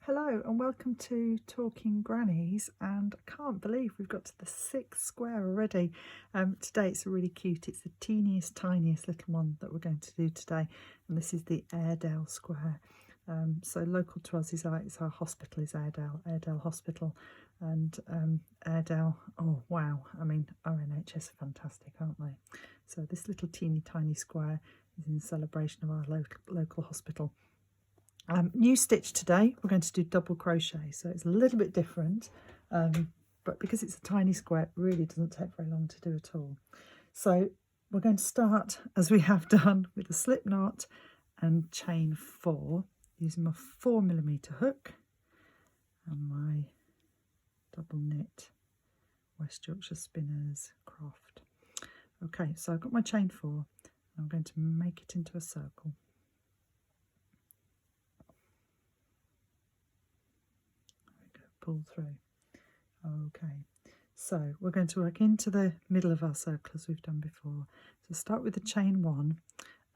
Hello and welcome to Talking Grannies, and I can't believe we've got to the 6th square already. Today it's really cute. It's the teeniest, tiniest little one that we're going to do today, and this is the Airedale Square. So local to us is our hospital is Airedale Hospital, and Airedale, oh wow, I mean our NHS are fantastic, aren't they? So this little teeny tiny square is in celebration of our local hospital. New stitch today, we're going to do double crochet, so it's a little bit different, but because it's a tiny square, it really doesn't take very long to do at all. So we're going to start, as we have done, with a slip knot and chain 4 using my 4mm hook and my double knit West Yorkshire Spinners Croft. Okay, so I've got my chain 4 and I'm going to make it into a circle. Pull through. Okay, so we're going to work into the middle of our circle as we've done before. So start with the chain 1,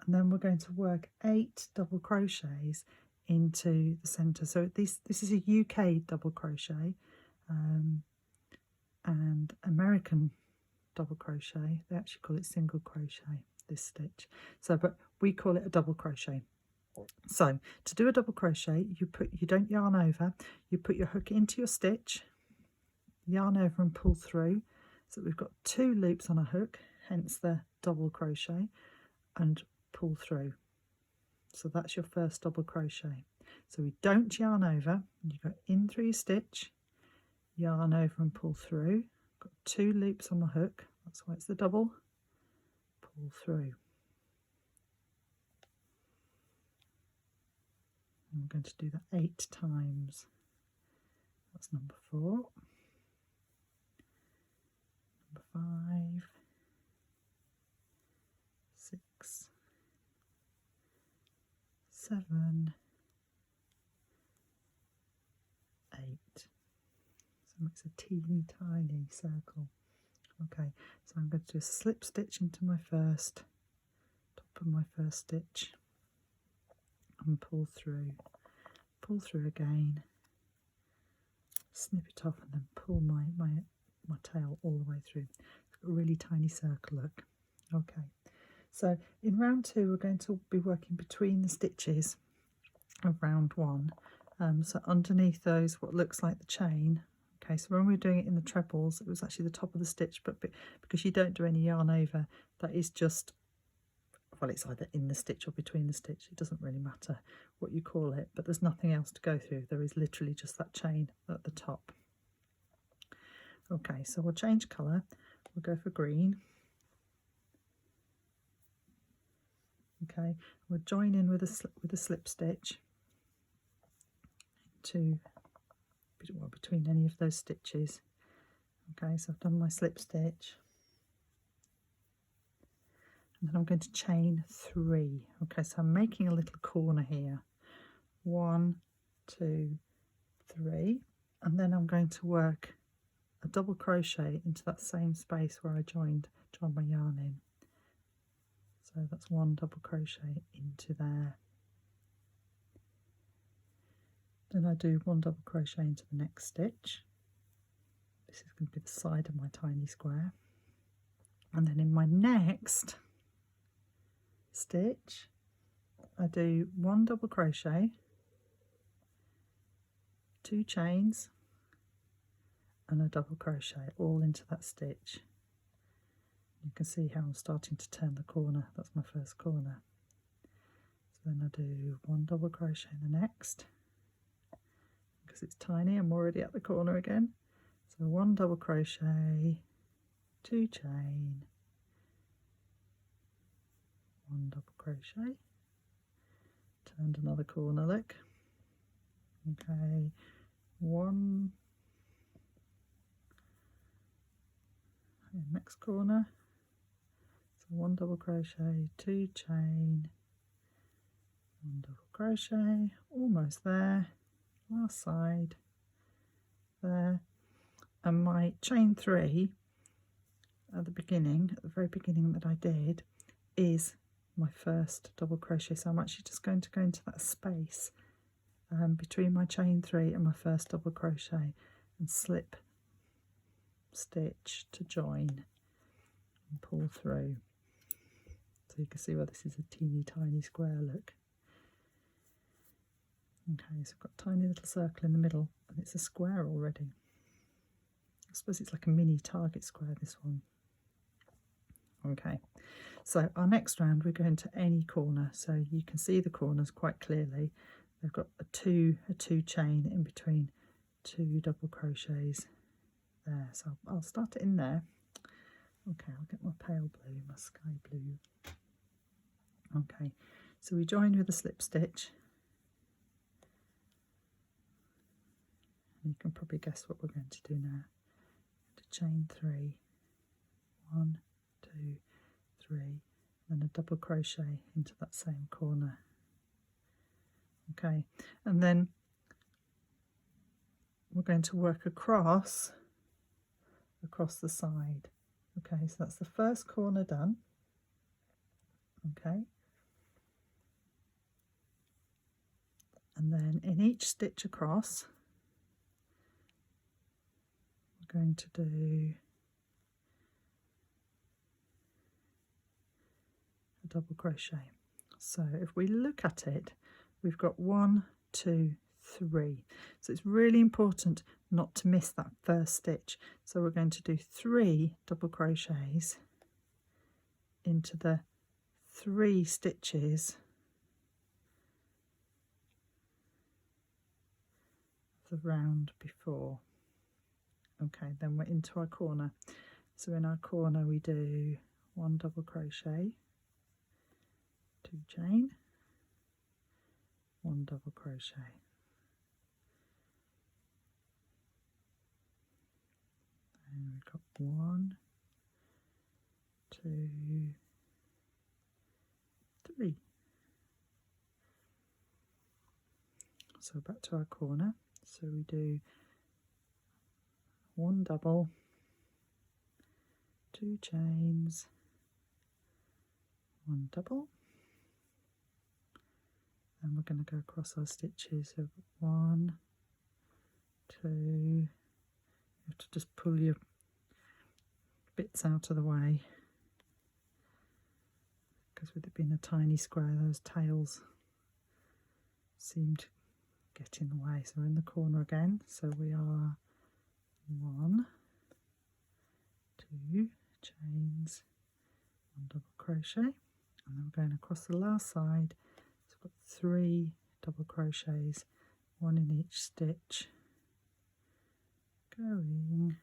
and then we're going to work 8 double crochets into the centre. So this is a UK double crochet, and American double crochet, they actually call it single crochet, this stitch. So but we call it a double crochet. So to do a double crochet, you don't yarn over, you put your hook into your stitch, yarn over and pull through. So we've got 2 loops on a hook, hence the double crochet, and pull through. So that's your first double crochet. So we don't yarn over, you go in through your stitch, yarn over and pull through. Got 2 loops on the hook, that's why it's the double, pull through. I'm going to do that 8 times. That's number 4, number 5, 6, 7, 8. So it makes a teeny tiny circle. Okay, so I'm going to do a slip stitch into my top of my first stitch, and pull through again, snip it off, and then pull my tail all the way through. It's got a really tiny circle, look. Okay, so in round 2 we're going to be working between the stitches of round 1. So underneath those, what looks like the chain. Okay, so when we were doing it in the trebles, it was actually the top of the stitch, but because you don't do any yarn over, that is just, well, it's either in the stitch or between the stitch. It doesn't really matter what you call it, but there's nothing else to go through. There is literally just that chain at the top. Okay, so we'll change colour. We'll go for green. Okay, we'll join in with a slip stitch between any of those stitches. Okay, so I've done my slip stitch, and then I'm going to chain 3. Okay, so I'm making a little corner here. 1, 2, 3, and then I'm going to work a double crochet into that same space where I joined my yarn in. So that's 1 double crochet into there. Then I do 1 double crochet into the next stitch. This is going to be the side of my tiny square. And then in my next stitch, I do 1 double crochet, 2 chains, and a double crochet all into that stitch. You can see how I'm starting to turn the corner. That's my first corner. So then I do 1 double crochet in the next. Because it's tiny, I'm already at the corner again. So 1 double crochet, 2 chain, 1 double crochet, turned another corner, look. Okay, 1, next corner, so 1 double crochet, 2 chain, 1 double crochet, almost there, last side, there, and my chain 3 at the very beginning that I did, is my first double crochet. So I'm actually just going to go into that space between my chain 3 and my first double crochet, and slip stitch to join and pull through. So you can see why this is a teeny tiny square look. Okay, so I've got a tiny little circle in the middle and it's a square already. I suppose it's like a mini target square, this one. Okay, so our next round we're going to any corner, so you can see the corners quite clearly. They've got a two chain in between 2 double crochets there, so I'll start it in there. Okay, I'll get my pale blue, my sky blue. Okay, so we join with a slip stitch. And you can probably guess what we're going to do now. To chain 3, 1, 2, 3, and a double crochet into that same corner. Okay, and then we're going to work across the side. Okay, so that's the first corner done. Okay, and then in each stitch across we're going to do a double crochet. So if we look at it, we've got 1, 2, 3. So it's really important not to miss that first stitch. So we're going to do 3 double crochets into the 3 stitches of the round before. Okay, then we're into our corner. So in our corner we do 1 double crochet, 2 chain, 1 double crochet. And we've got 1, 2, 3. So back to our corner. So we do 1 double, 2 chains, 1 double, and we're going to go across our stitches of 1, 2. You have to just pull your bits out of the way, because with it being a tiny square, those tails seem to get in the way. So we're in the corner again. So we are 1, 2 chains, 1 double crochet, and then we're going across the last side. So we've got 3 double crochets, 1 in each stitch, going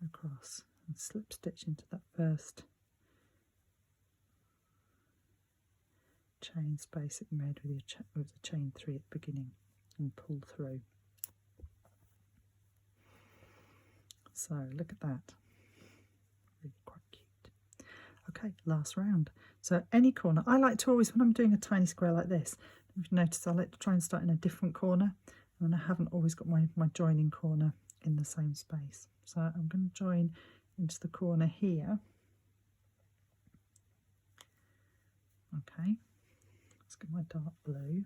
across and slip stitch into that first chain space that you made with the chain 3 at the beginning, and pull through. So look at that, really quite cute. Okay, last round. So any corner, I like to always, when I'm doing a tiny square like this, if you've noticed, I like to try and start in a different corner, and I haven't always got my joining corner in the same space. So I'm going to join into the corner here. Okay, let's get my dark blue.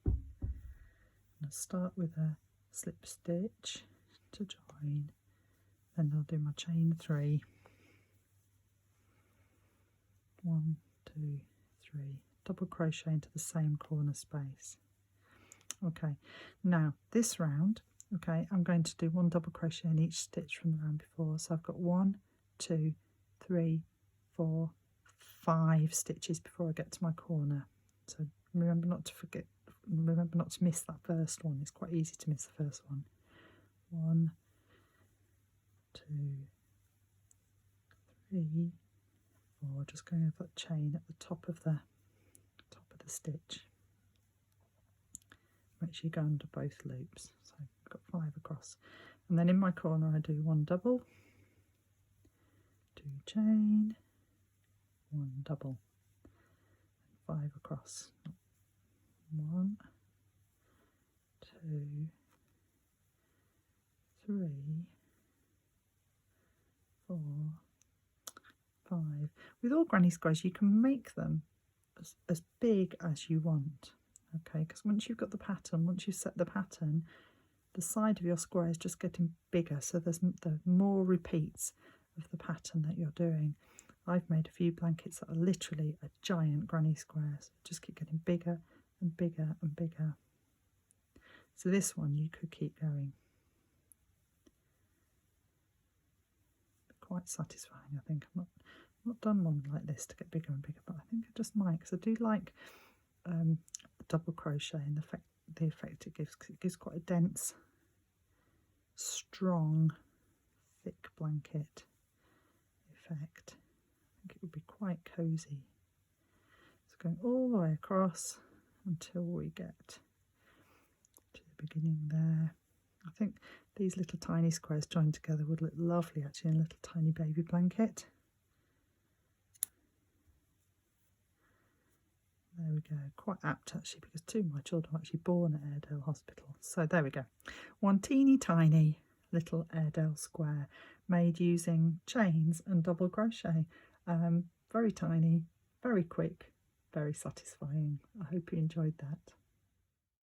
I'll start with a slip stitch to join, then I'll do my chain 3, 1, 2, 3, double crochet into the same corner space. Okay, now this round, okay, I'm going to do 1 double crochet in each stitch from the round before. So I've got 1, 2, 3, 4, 5 stitches before I get to my corner. So remember not to miss that first one. It's quite easy to miss the first one. 1, 2, 3, 4. Just going over that chain at the top of the stitch. Make sure you go under both loops. So I've got 5 across, and then in my corner I do 1 double, 2 chain, 1 double, and 5 across. 1, 2, 3, 4, 5. With all granny squares you can make them as big as you want. okay, because once you've got the pattern, once you've set the pattern, the side of your square is just getting bigger, so there's the more repeats of the pattern that you're doing. I've made a few blankets that are literally a giant granny square, so just keep getting bigger and bigger and bigger. So this one you could keep going. Quite satisfying, I think. I've not done one like this to get bigger and bigger, but I think I just might, because I do like the double crochet and the effect it gives, because it gives quite a dense, strong, thick blanket effect. I think it would be quite cosy. It's going all the way across until we get to the beginning there. I think these little tiny squares joined together would look lovely actually in a little tiny baby blanket. There we go, quite apt actually, because two of my children were actually born at Airedale Hospital. So there we go, one teeny tiny little Airedale square made using chains and double crochet. Very tiny, very quick, very satisfying. I hope you enjoyed that.